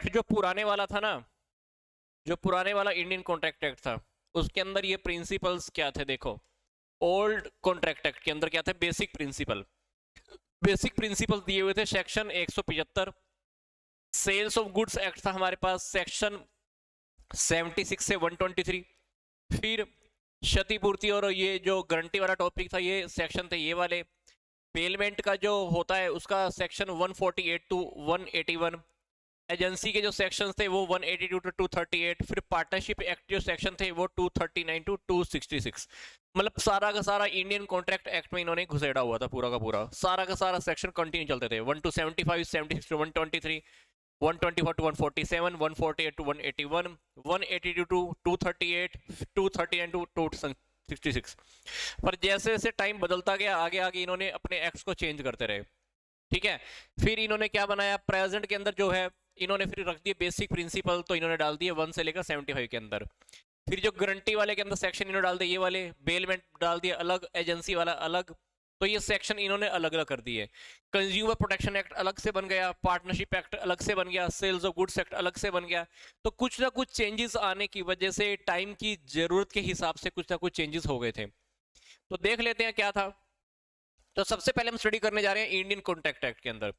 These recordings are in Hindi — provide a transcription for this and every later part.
एक्ट जो पुराने वाला था ना, जो पुराने वाला इंडियन कॉन्ट्रैक्ट एक्ट था, उसके अंदर ये प्रिंसिपल्स क्या थे देखो। ओल्ड कॉन्ट्रैक्ट एक्ट के अंदर क्या थे, बेसिक प्रिंसिपल। बेसिक प्रिंसिपल दिए हुए थे section 175। Sales of goods act था हमारे पास सेक्शन 76 से 123। फिर क्षतिपूर्ति और ये जो गारंटी वाला टॉपिक था, ये सेक्शन थे ये वाले। पेमेंट का जो होता है उसका सेक्शन 148 टू 181। एजेंसी के जो सेक्शन थे वो 182 टू 238। फिर पार्टनरशिप एक्ट जो सेक्शन थे वो 239 टू 266। मतलब सारा का सारा इंडियन कॉन्ट्रैक्ट एक्ट में इन्होंने घुसेड़ा हुआ था, पूरा का पूरा सारा का सारा सेक्शन कंटिन्यू चलते थे। 1 to 75, 76 to 123, 124 to 147, 148 to 181, 182 to 238, 239 to 266। पर जैसे जैसे टाइम बदलता गया, आगे आगे इन्होंने अपने एक्ट्स को चेंज करते रहे। ठीक है, फिर इन्होंने क्या बनाया, प्रेजेंट के अंदर जो है इन्होंने फिर रख दिए बेसिक प्रिंसिपल, तो इन्होंने डाल दिए 1 से लेकर 75 के अंदर। फिर जो गारंटी वाले के अंदर सेक्शन इन्होंने डाल दिए ये वाले, बेलमेंट डाल दिया अलग, एजेंसी वाला अलग। तो ये सेक्शन इन्होंने अलग अलग कर दिए। कंज्यूमर प्रोटेक्शन एक्ट अलग से बन गया, पार्टनरशिप एक्ट अलग से बन गया, सेल्स ऑफ गुड्स एक्ट अलग से बन गया। तो कुछ ना कुछ चेंजेस आने की वजह से टाइम की जरूरत के हिसाब से कुछ ना कुछ चेंजेस हो गए थे। तो देख लेते हैं क्या था। तो सबसे पहले हम स्टडी करने जा रहे हैं इंडियन कॉन्ट्रैक्ट एक्ट के अंदर।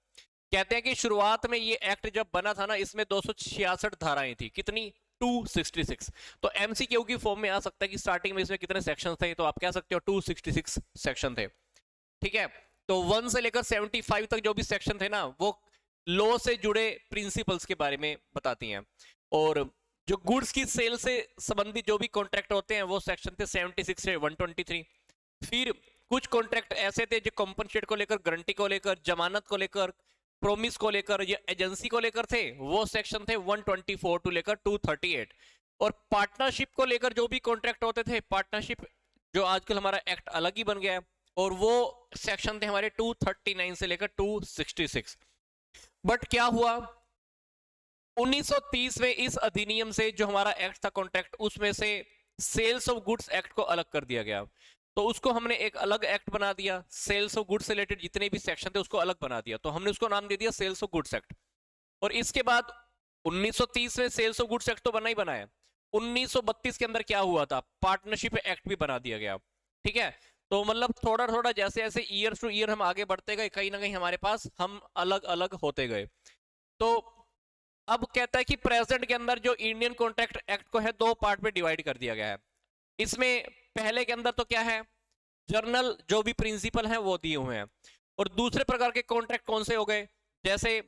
कहते हैं कि शुरुआत में ये एक्ट जब बना था ना, इसमें 266 धाराएं थी। कितनी? 266। तो एमसीक्यू की फॉर्म में आ सकता है कि स्टार्टिंग में इसमें कितने सेक्शन थे, तो आप कह सकते हो 266 सेक्शन थे। ठीक है, तो 1 से लेकर 75 तक जो भी सेक्शन थे ना, वो लॉ से जुड़े प्रिंसिपल्स के बारे में बताती हैं। और जो गुड्स की सेल से संबंधित जो भी कॉन्ट्रैक्ट होते हैं वो सेक्शन थे 76 से 123। फिर कुछ कॉन्ट्रैक्ट ऐसे थे जो कॉम्पनसेट को लेकर, गारंटी को लेकर, जमानत को लेकर, प्रोमिस को लेकर या एजेंसी को लेकर थे, वो सेक्शन थे 124 टू लेकर 238। और पार्टनरशिप को लेकर जो भी कॉन्ट्रैक्ट होते थे, पार्टनरशिप जो आजकल हमारा एक्ट अलग ही बन गया है, और वो सेक्शन थे हमारे 239 से लेकर 266। बट क्या हुआ, 1930 में इस अधिनियम से जो हमारा एक्ट था कॉन्ट्रैक्ट, उसमें से सेल्स ऑफ गुड्स एक्ट को अलग कर दिया गया। तो उसको हमने एक अलग एक्ट बना दिया, सेल्स ऑफ गुड्स से रिलेटेड जितने भी सेक्शन थे उसको अलग बना दिया। तो हमने उसको नाम दे दिया सेल्स ऑफ गुड्स एक्ट। और इसके बाद 1930 में सेल्स ऑफ गुड्स एक्ट तो बना ही बना है, 1932 के अंदर क्या हुआ था, पार्टनरशिप एक्ट भी बना दिया गया। ठीक है, तो मतलब थोड़ा थोड़ा जैसे जैसे ईयर टू ईयर हम आगे बढ़ते गए, कहीं ना कहीं हमारे पास हम अलग अलग होते गए। तो अब कहता है कि प्रेजेंट के अंदर जो इंडियन कॉन्ट्रैक्ट एक्ट को है दो पार्ट में डिवाइड कर दिया गया है। इसमें पहले के अंदर तो क्या है, जर्नल जो भी प्रिंसिपल है वो दिए हुए हैं। और दूसरे प्रकार के कॉन्ट्रैक्ट कौन से हो गए, जैसे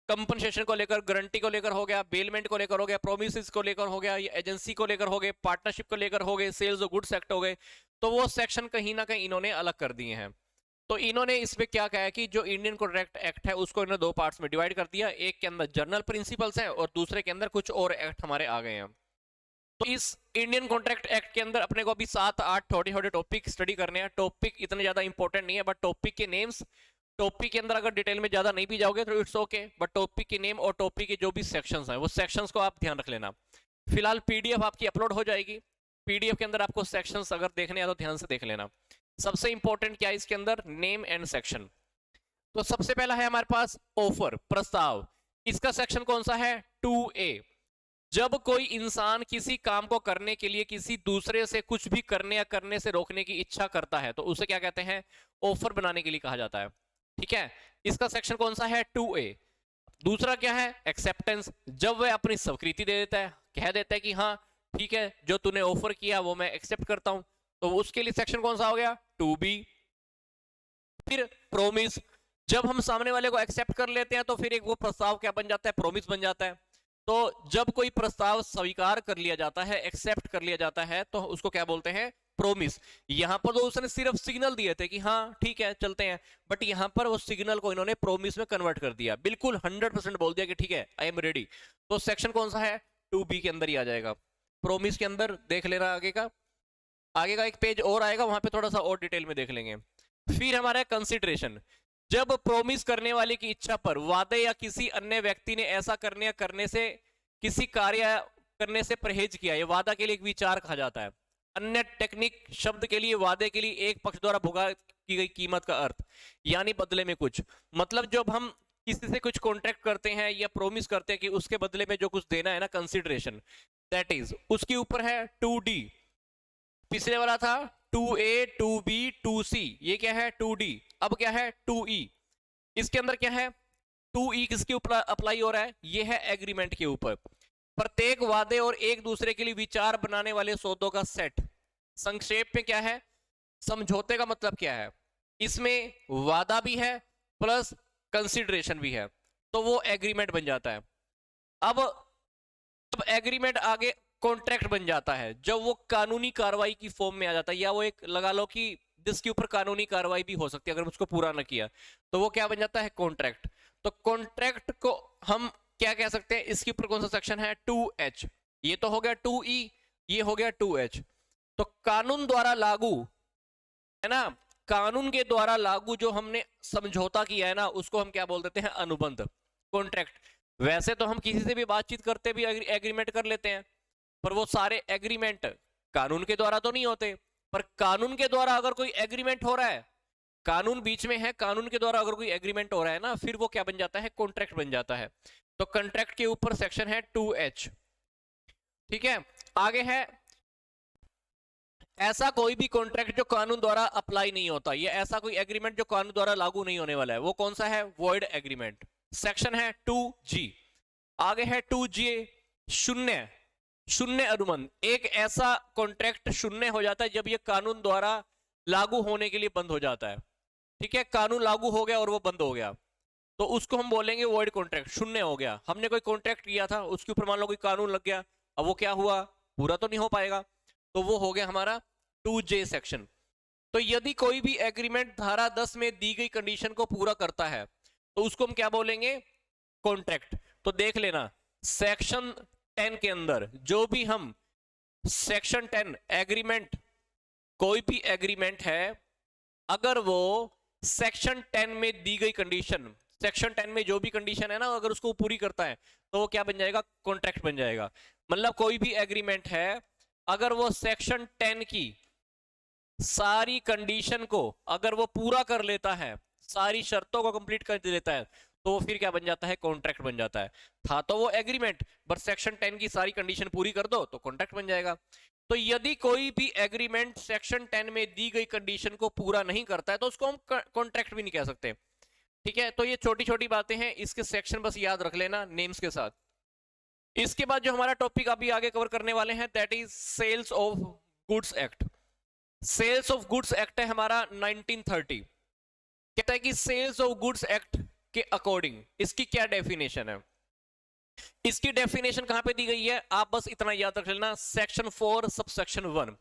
कंपनसेशन को लेकर, गारंटी को लेकर हो गया, बेलमेंट को लेकर हो गया, प्रोमिसेस को लेकर हो गया, या एजेंसी को लेकर हो गए, पार्टनरशिप को लेकर हो गए, सेल्स ऑफ गुड्स एक्ट हो गए। तो वो सेक्शन कहीं ना कहीं इन्होंने अलग कर दिए हैं। तो इन्होंने इसमें क्या कहा है कि जो इंडियन कॉन्ट्रैक्ट एक्ट है उसको इन्होंने दो पार्ट्स में डिवाइड कर दिया। एक के अंदर जनरल प्रिंसिपल्स हैं और दूसरे के अंदर कुछ और एक्ट हमारे आ गए हैं। तो इस इंडियन कॉन्ट्रैक्ट एक्ट के अंदर अपने को अभी 7-8 छोटे छोटे टॉपिक स्टडी करने हैं। टॉपिक इतने ज्यादा इंपॉर्टेंट नहीं है, बट टॉपिक के नेम्स, टॉपिक के अंदर अगर डिटेल में ज्यादा नहीं भी जाओगे तो इट्स ओके, बट टॉपिक के नेम और टॉपिक के जो भी सेक्शंस हैं वो सेक्शंस को आप ध्यान रख लेना। फिलहाल पीडीएफ आपकी अपलोड हो जाएगी, पीडीएफ के अंदर आपको सेक्शंस अगर देखने हैं तो ध्यान से देख लेना। सबसे इंपॉर्टेंट क्या है इसके अंदर, नेम एंड सेक्शन। तो सबसे पहला है हमारे पास ऑफर, प्रस्ताव। इसका सेक्शन कौन सा है, 2A। जब कोई इंसान किसी काम को करने के लिए किसी दूसरे से कुछ भी करने या करने से रोकने की इच्छा करता है तो उसे क्या कहते हैं, ऑफर बनाने के लिए कहा जाता है। ठीक है, इसका सेक्शन कौन सा है, 2A। दूसरा क्या है, एक्सेप्टेंस। जब वह अपनी स्वीकृति दे देता है, कह देता है कि हाँ ठीक है जो तूने ऑफर किया वो मैं एक्सेप्ट करता हूं, तो उसके लिए सेक्शन कौन सा हो गया, 2B। फिर प्रोमिस, जब हम सामने वाले को एक्सेप्ट कर लेते हैं तो फिर एक वो प्रस्ताव क्या बन जाता है, प्रोमिस बन जाता है। तो जब कोई प्रस्ताव स्वीकार कर लिया जाता है, एक्सेप्ट कर लिया जाता है, तो उसको क्या बोलते हैं, प्रोमिस। यहां पर तो उसने सिर्फ सिग्नल दिए थे कि हाँ ठीक है चलते हैं, बट यहां पर वो सिग्नल को इन्होंने प्रोमिस में कन्वर्ट कर दिया, बिल्कुल 100% बोल दिया कि ठीक है आई एम रेडी। तो सेक्शन कौन सा है, 2B के अंदर ही आ जाएगा। प्रोमिस के अंदर देख लेना आगे का एक पेज और आएगा, वहां पे थोड़ा सा और डिटेल में देख लेंगे। फिर हमारा कंसिडरेशन, जब प्रोमिस करने वाले की इच्छा पर वादे या किसी अन्य व्यक्ति ने ऐसा करने या करने से किसी कार्य करने से परहेज किया, ये वादा के लिए एक विचार कहा जाता है। अन्य टेक्निक शब्द के लिए वादे के लिए एक पक्ष द्वारा भुगा की गई कीमत का अर्थ, यानी बदले में कुछ। मतलब जब हम किसी से कुछ कॉन्ट्रैक्ट करते हैं या प्रोमिस करते हैं कि उसके बदले में जो कुछ देना है ना, कंसिडरेशन, दैट इज, उसके ऊपर है 2D। पिछले वाला था 2A 2B 2C, ये क्या है 2D। अब क्या है 2E। इसके अंदर क्या है 2E, किसके ऊपर अप्लाई हो रहा है, ये है एग्रीमेंट के ऊपर। प्रत्येक वादे और एक दूसरे के लिए विचार बनाने वाले सौदों का सेट। संक्षेप में क्या है, समझौते का मतलब क्या है, इसमें वादा भी है प्लस कंसिडरेशन भी है, तो वो एग्रीमेंट बन जाता है। अब एग्रीमेंट आगे कॉन्ट्रैक्ट बन जाता है जब वो कानूनी कार्रवाई की फॉर्म में आ जाता है, या वो एक लगा लो कि जिसके ऊपर कानूनी कार्रवाई भी हो सकती है अगर उसको पूरा ना किया, तो वो क्या बन जाता है कॉन्ट्रैक्ट। तो कॉन्ट्रैक्ट को हम क्या कह सकते हैं, इसके ऊपर कौन सा सेक्शन है 2H। ये तो हो गया 2E, ये हो गया 2H। तो कानून द्वारा लागू है ना, कानून के द्वारा लागू जो हमने समझौता किया है ना, उसको हम क्या बोल देते हैं, अनुबंध, कॉन्ट्रैक्ट। वैसे तो हम किसी से भी बातचीत करते भी एग्रीमेंट कर लेते हैं, पर वो सारे एग्रीमेंट कानून के द्वारा तो नहीं होते। पर कानून के द्वारा अगर कोई एग्रीमेंट हो रहा है, कानून बीच में है, कानून के द्वारा अगर कोई एग्रीमेंट हो रहा है ना, फिर वो क्या बन जाता है, कॉन्ट्रैक्ट बन जाता है। तो कॉन्ट्रैक्ट के ऊपर सेक्शन है 2H। ठीक है, आगे है ऐसा कोई भी कॉन्ट्रैक्ट जो कानून द्वारा अप्लाई नहीं होता, ये ऐसा कोई एग्रीमेंट जो कानून द्वारा लागू नहीं होने वाला है, वो कौन सा है, वॉइड एग्रीमेंट। सेक्शन है 2G। आगे है 2J, शून्य, शून्य अनुबंध। एक ऐसा कॉन्ट्रैक्ट शून्य हो जाता है जब ये कानून द्वारा लागू होने के लिए बंद हो जाता है। ठीक है, कानून लागू हो गया और वो बंद हो गया, तो उसको हम बोलेंगे वॉइड कॉन्ट्रैक्ट, शून्य हो गया। हमने कोई कॉन्ट्रैक्ट किया था, उसके ऊपर मान लो कोई कानून लग गया, अब वो क्या हुआ, पूरा तो नहीं हो पाएगा, तो वो हो गया हमारा 2J सेक्शन। तो यदि कोई भी एग्रीमेंट धारा 10 में दी गई कंडीशन को पूरा करता है, तो उसको हम क्या बोलेंगे, कॉन्ट्रैक्ट। तो देख लेना सेक्शन 10 के अंदर जो भी हम सेक्शन 10 एग्रीमेंट, कोई भी एग्रीमेंट है, अगर वो सेक्शन 10 में दी गई कंडीशन, सेक्शन 10 में जो भी कंडीशन है ना, अगर उसको पूरी करता है, तो वो क्या बन जाएगा, कॉन्ट्रैक्ट बन जाएगा। मतलब कोई भी एग्रीमेंट है, अगर वो सेक्शन 10 की सारी कंडीशन को अगर वो पूरा कर लेता है, सारी शर्तों को कंप्लीट कर लेता है, तो वो फिर क्या बन जाता है, कॉन्ट्रैक्ट बन जाता है। था तो वो एग्रीमेंट, बट सेक्शन 10 की सारी कंडीशन पूरी कर दो तो कॉन्ट्रैक्ट बन जाएगा। तो यदि कोई भी एग्रीमेंट सेक्शन 10 में दी गई कंडीशन को पूरा नहीं करता है, तो उसको हम कॉन्ट्रैक्ट भी नहीं कह सकते। ठीक है, तो ये छोटी छोटी बातें हैं, इसके सेक्शन बस याद रख लेना नेम्स के साथ। इसके बाद जो हमारा टॉपिक अभी आगे कवर करने वाले हैं, that is sales of goods act. Sales of goods act है हमारा 1930। कहता है कि सेल्स ऑफ गुड्स एक्ट के अकॉर्डिंग इसकी क्या डेफिनेशन है। इसकी डेफिनेशन कहां पे दी गई है, आप बस इतना याद रख लेना, सेक्शन 4 सबसेक्शन 1,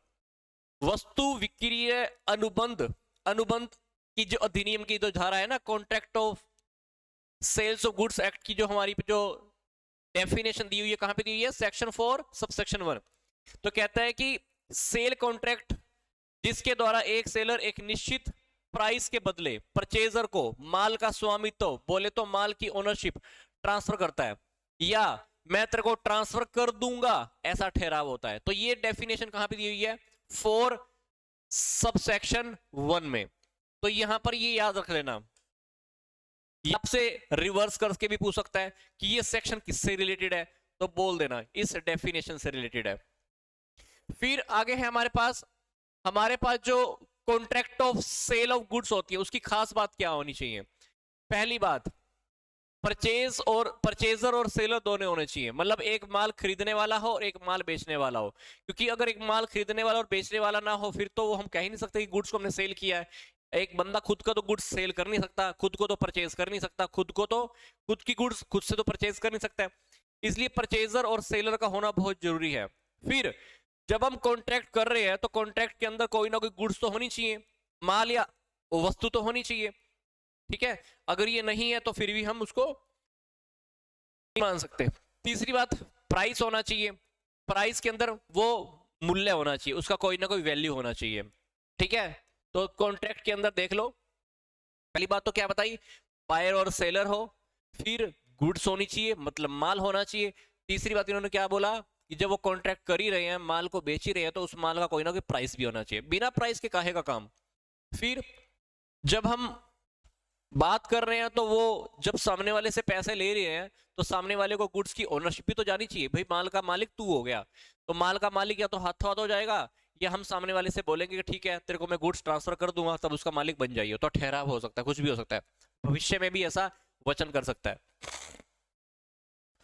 वस्तु विक्रय अनुबंध, अनुबंध की जो अधिनियम की जो धारा है ना, contract of sales of goods act की जो हमारी जो डेफिनेशन दी हुई है, कहां पे दी हुई है, सेक्शन 4 सबसेक्शन 1। तो कहता है कि सेल कॉन्ट्रैक्ट जिसके द्वारा एक सेलर एक निश्चित प्राइस के बदले परचेजर को माल का स्वामित्व, बोले तो माल की ओनरशिप ट्रांसफर करता है, या मैं तेरे को ट्रांसफर कर दूंगा, ऐसा ठहराव होता है। तो ये डेफिनेशन कहां पे दी हुई है, 4 सबसेक्शन 1 में। तो यहां पर ये याद रख लेना, आपसे रिवर्स करके भी पूछ सकता है कि ये सेक्शन किससे रिलेटेड है, तो बोल देना इस डेफिनेशन से रिलेटेड है। फिर आगे है हमारे पास जो contract of sale of goods होती है, उसकी खास बात क्या होनी चाहिए। पहली बात, परचेजर और सेलर दोनों होने चाहिए, मतलब एक माल खरीदने वाला हो और एक माल बेचने वाला हो। क्योंकि अगर एक माल खरीदने वाला और बेचने वाला ना हो, फिर तो वो हम कह ही नहीं सकते कि गुड्स को हमने सेल किया है। एक बंदा खुद का तो गुड्स सेल कर नहीं सकता, खुद को तो परचेज कर नहीं सकता, खुद की गुड्स खुद से तो परचेज कर नहीं सकता है। इसलिए परचेजर और सेलर का होना बहुत जरूरी है। फिर जब हम कॉन्ट्रैक्ट कर रहे हैं, तो कॉन्ट्रैक्ट के अंदर कोई ना कोई गुड्स तो होनी चाहिए, माल या वस्तु तो होनी चाहिए। ठीक है, अगर ये नहीं है तो फिर भी हम उसको नहीं मान सकते। तीसरी बात, प्राइस होना चाहिए, प्राइस के अंदर वो मूल्य होना चाहिए, उसका कोई ना कोई वैल्यू होना चाहिए। ठीक है, तो कॉन्ट्रैक्ट के अंदर देख लो, पहली बात तो क्या बताई, बायर और सेलर हो, फिर गुड्स होनी चाहिए मतलब माल होना चाहिए। तीसरी बात इन्होंने क्या बोला कि जब वो कॉन्ट्रैक्ट कर ही रहे हैं, माल को बेच ही रहे हैं, तो उस माल का कोई ना कोई प्राइस भी होना चाहिए, बिना प्राइस के काहे का काम। फिर जब हम बात कर रहे हैं तो वो जब सामने वाले से पैसे ले रहे हैं तो सामने वाले को गुड्स की ओनरशिप भी तो जानी चाहिए भाई। माल का मालिक तू हो गया, तो माल का मालिक या तो हाथों हाथ हो जाएगा, या हम सामने वाले से बोलेंगे कि ठीक है तेरे को मैं गुड्स ट्रांसफर कर दूंगा, तब उसका मालिक बन जाइए। तो ठहराव हो सकता है, कुछ भी हो सकता है, भविष्य में भी ऐसा वचन कर सकता है।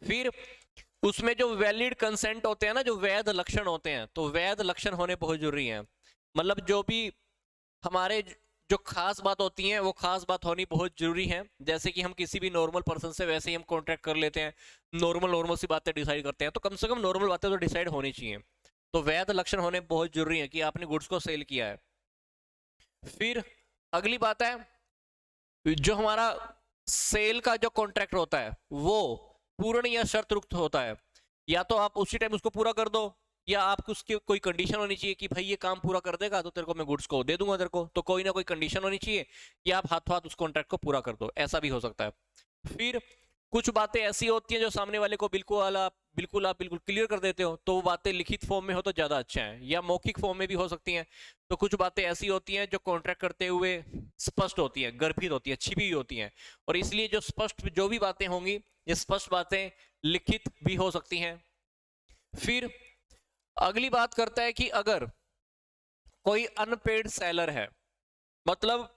फिर उसमें जो वैलिड कंसेंट होते हैं ना, जो वैध लक्षण होते हैं, तो वैध लक्षण होने बहुत जरूरी हैं। मतलब जो भी हमारे जो खास बात होती है वो खास बात होनी बहुत जरूरी है। जैसे कि हम किसी भी नॉर्मल पर्सन से वैसे ही हम कॉन्ट्रैक्ट कर लेते हैं, नॉर्मल नॉर्मल सी बातें डिसाइड करते हैं, तो कम से कम नॉर्मल बातें तो डिसाइड होनी चाहिए। तो वैध लक्षण होने बहुत जरूरी है कि आपने गुड्स को सेल किया है। फिर अगली बात है, जो हमारा सेल का जो कॉन्ट्रैक्ट होता है वो पूर्ण या शर्त युक्त होता है। या तो आप उसी टाइम उसको पूरा कर दो, या आपको उसकी कोई कंडीशन होनी चाहिए कि भाई ये काम पूरा कर देगा तो तेरे को मैं गुड्स को दे दूंगा तेरे को, तो कोई ना कोई कंडीशन होनी चाहिए, या आप हाथों हाथ उस कॉन्ट्रैक्ट को पूरा कर दो, ऐसा भी हो सकता है। फिर कुछ बातें ऐसी होती हैं जो सामने वाले को बिल्कुल क्लियर कर देते हो, तो वो बातें लिखित फॉर्म में हो तो ज्यादा अच्छा है, या मौखिक फॉर्म में भी हो सकती हैं। तो कुछ बातें ऐसी होती हैं जो कॉन्ट्रैक्ट करते हुए स्पष्ट होती हैं, गर्भित होती हैं, छिपी हुई होती हैं, और इसलिए जो स्पष्ट जो भी बातें होंगी ये स्पष्ट बातें लिखित भी हो सकती हैं। फिर अगली बात करता है कि अगर कोई अनपेड सेलर है, मतलब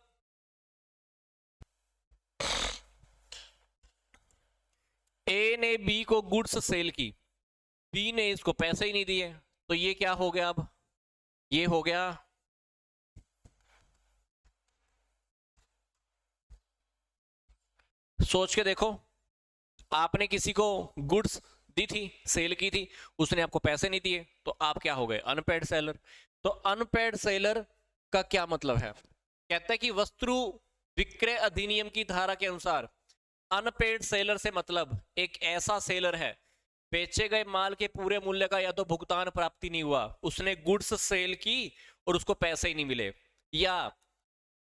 ए ने बी को गुड्स सेल की, बी ने इसको पैसे ही नहीं दिए, तो ये क्या हो गया? अब ये हो गया सोच के देखो, आपने किसी को गुड्स दी थी, सेल की थी, उसने आपको पैसे नहीं दिए, तो आप क्या हो गए? Unpaid seller. तो अनपेड सेलर का क्या मतलब है? कहता है कि वस्तु विक्रय अधिनियम की धारा के अनुसार अनपेड सेलर से मतलब एक ऐसा सेलर है, बेचे गए माल के पूरे मूल्य का या तो भुगतान प्राप्ति नहीं हुआ, उसने गुड्स सेल की और उसको पैसे ही नहीं मिले, या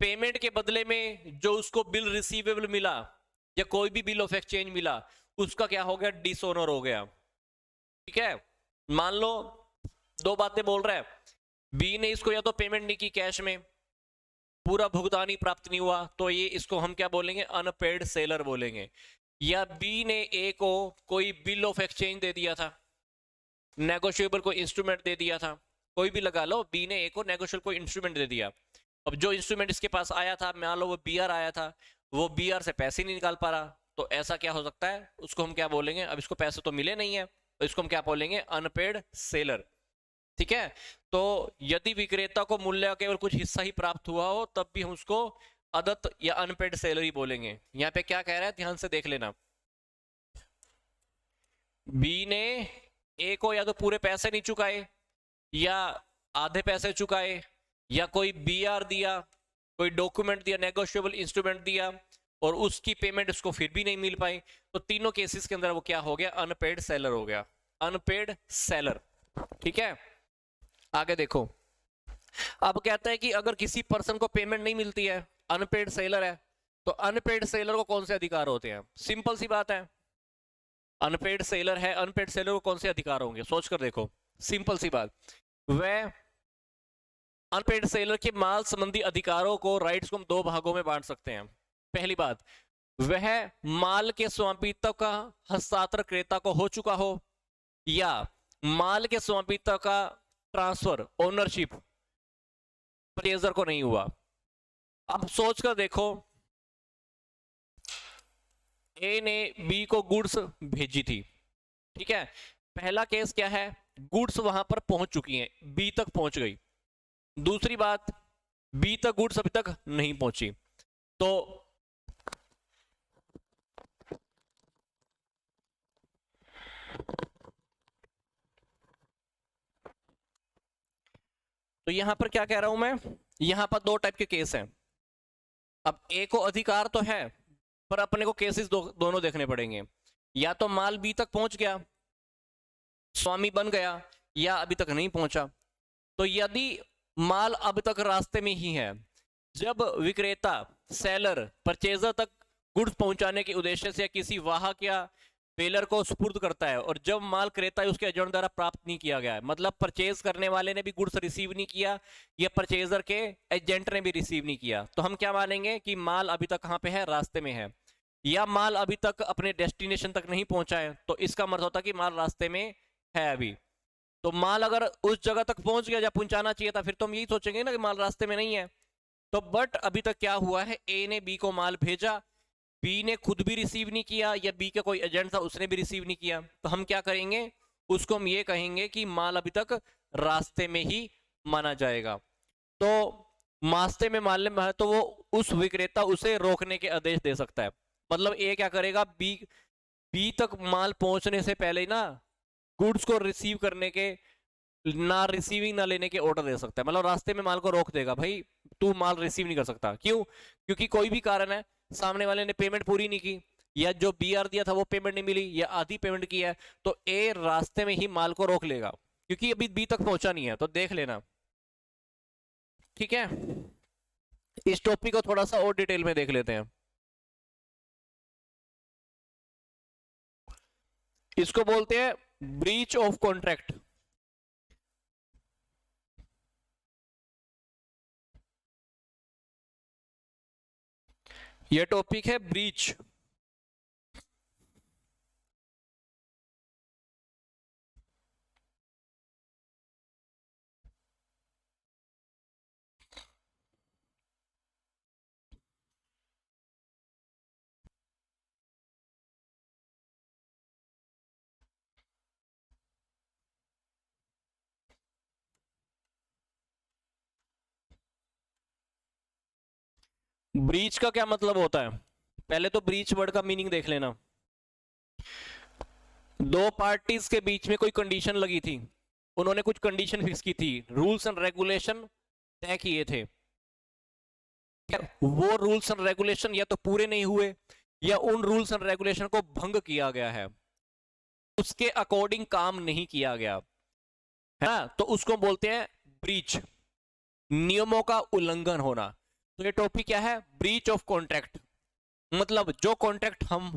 पेमेंट के बदले में जो उसको बिल रिसीवेबल मिला या कोई भी बिल ऑफ एक्सचेंज मिला, उसका क्या हो गया? डिसऑनर हो गया। ठीक है, मान लो दो बातें बोल रहा है, बी ने इसको या तो पेमेंट नहीं की कैश में, पूरा भुगतान ही प्राप्त नहीं हुआ, तो ये इसको हम क्या बोलेंगे? अनपेड सेलर बोलेंगे। या बी ने ए को कोई बिल ऑफ एक्सचेंज दे दिया था, नेगोशिएबल कोई इंस्ट्रूमेंट दे दिया था, कोई भी लगा लो, बी ने ए को नेगोशिएबल कोई इंस्ट्रूमेंट दे दिया। अब जो इंस्ट्रूमेंट इसके पास आया था, मान लो वो बीआर आया था, वो बीआर से पैसे नहीं निकाल पा रहा, तो ऐसा क्या हो सकता है? उसको हम क्या बोलेंगे? अब इसको पैसे तो मिले नहीं है, तो इसको हम क्या बोलेंगे? Unpaid seller. ठीक है, तो यदि विक्रेता को मूल्य का केवल कुछ हिस्सा ही प्राप्त हुआ हो तब भी हम उसको अदत्त या अनपेड सेलर ही बोलेंगे। यहाँ पे क्या कह रहा है, ध्यान से देख लेना। बी ने ए को या तो पूरे पैसे नहीं चुकाए, या आधे पैसे चुकाए, या कोई बीआर दिया, कोई डॉक्यूमेंट दिया, नेगोशिएबल इंस्ट्रूमेंट दिया, और उसकी पेमेंट उसको फिर भी नहीं मिल पाई, तो तीनों केसेस के अंदर वो क्या हो गया? अनपेड सेलर हो गया, अनपेड सेलर। ठीक है, आगे देखो। अब कहता है कि अगर किसी पर्सन को पेमेंट नहीं मिलती है, अनपेड सेलर है, तो अनपेड सेलर को कौन से अधिकार होते हैं? सिंपल सी बात है, अनपेड सेलर है, अनपेड सेलर को कौन से अधिकार होंगे? सोच कर देखो, सिंपल सी बात। वह अनपेड सेलर के माल संबंधी अधिकारों को, राइट्स को हम दो भागों में बांट सकते हैं। पहली बात, वह माल के स्वामित्व का हस्तांतरण क्रेता को हो चुका हो, या माल के स्वामित्व का ट्रांसफर, ओनरशिप परचेजर को नहीं हुआ। अब सोच कर देखो, ए ने बी को गुड्स भेजी थी, ठीक है, पहला केस क्या है? गुड्स वहां पर पहुंच चुकी हैं, बी तक पहुंच गई। दूसरी बात, बी तक गुड्स अभी तक नहीं पहुंची, तो यहां पर क्या कह रहा हूं मैं? यहां पर दो टाइप के केस हैं। अब ए को अधिकार तो है, पर अपने को केसेस दोनों देखने पड़ेंगे। या तो माल बी तक पहुंच गया, स्वामी बन गया, या अभी तक नहीं पहुंचा। तो यदि माल अब तक रास्ते में ही है, जब विक्रेता, सेलर, परचेजर तक गुड्स पहुंचाने के उद्देश्य से किसी वाहक या सेलर को सुपुर्द करता है, और जब माल क्रेता है उसके एजेंट द्वारा प्राप्त नहीं किया गया है, मतलब परचेज करने वाले ने भी गुड्स रिसीव नहीं किया या परचेजर के एजेंट ने भी रिसीव नहीं किया, तो हम क्या मानेंगे कि माल अभी तक कहाँ पे है, रास्ते में है, या माल अभी तक अपने डेस्टिनेशन तक नहीं पहुंचा है, तो इसका मतलब होता है कि माल रास्ते में है अभी। तो माल अगर उस जगह तक पहुंच गया जब पहुंचाना चाहिए था, फिर तो हम यही सोचेंगे ना कि माल रास्ते में नहीं है। तो बट अभी तक क्या हुआ है, ए ने बी को माल भेजा, बी ने खुद भी रिसीव नहीं किया या बी का कोई एजेंट था उसने भी रिसीव नहीं किया, तो हम क्या करेंगे, उसको हम ये कहेंगे कि माल अभी तक रास्ते में ही माना जाएगा। तो रास्ते में माल में है तो वो उस विक्रेता उसे रोकने के आदेश दे सकता है। मतलब ए क्या करेगा, बी तक माल पहुंचने से पहले ही ना गुड्स को रिसीव करने के, ना रिसीविंग ना लेने के ऑर्डर दे सकता है, मतलब रास्ते में माल को रोक देगा, भाई तू माल रिसीव नहीं कर सकता। क्यों? क्योंकि कोई भी कारण है, सामने वाले ने पेमेंट पूरी नहीं की, या जो बीआर दिया था वो पेमेंट नहीं मिली, या आधी पेमेंट की है, तो ए रास्ते में ही माल को रोक लेगा, क्योंकि अभी बी तक पहुंचा नहीं है। तो देख लेना, ठीक है। इस टॉपिक को थोड़ा सा और डिटेल में देख लेते हैं। इसको बोलते हैं ब्रीच ऑफ कॉन्ट्रैक्ट। यह टॉपिक है ब्रीच। ब्रीच का क्या मतलब होता है, पहले तो ब्रीच वर्ड का मीनिंग देख लेना। दो पार्टीज के बीच में कोई कंडीशन लगी थी, उन्होंने कुछ कंडीशन फिक्स की थी, रूल्स एंड रेगुलेशन तय किए थे, वो रूल्स एंड रेगुलेशन या तो पूरे नहीं हुए या उन रूल्स एंड रेगुलेशन को भंग किया गया है, उसके अकॉर्डिंग काम नहीं किया गया है ना, तो उसको बोलते हैं ब्रीच, नियमों का उल्लंघन होना। तो ये टॉपिक क्या है, ब्रीच ऑफ कॉन्ट्रैक्ट, मतलब जो कॉन्ट्रैक्ट हम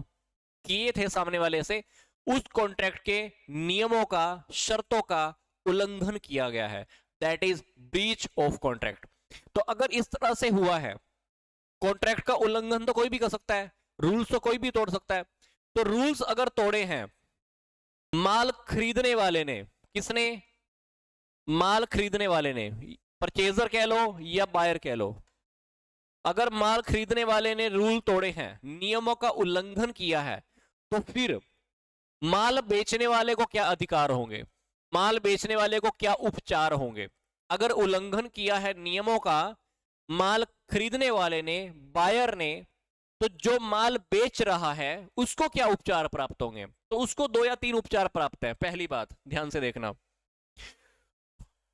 किए थे सामने वाले से, उस कॉन्ट्रैक्ट के नियमों का, शर्तों का उल्लंघन किया गया है, that is breach of contract. तो अगर इस तरह से हुआ है, कॉन्ट्रैक्ट का उल्लंघन तो कोई भी कर सकता है, रूल्स तो कोई भी तोड़ सकता है, तो रूल्स अगर तोड़े हैं माल खरीदने वाले ने, किसने, माल खरीदने वाले ने, परचेजर कह लो या बायर कह लो, अगर माल खरीदने वाले ने रूल तोड़े हैं, नियमों का उल्लंघन किया है, तो फिर माल बेचने वाले को क्या अधिकार होंगे, माल बेचने वाले को क्या उपचार होंगे। अगर उल्लंघन किया है नियमों का माल खरीदने वाले ने, बायर ने, तो जो माल बेच रहा है उसको क्या उपचार प्राप्त होंगे, तो उसको 2 या 3 उपचार प्राप्त है। पहली बात ध्यान से देखना,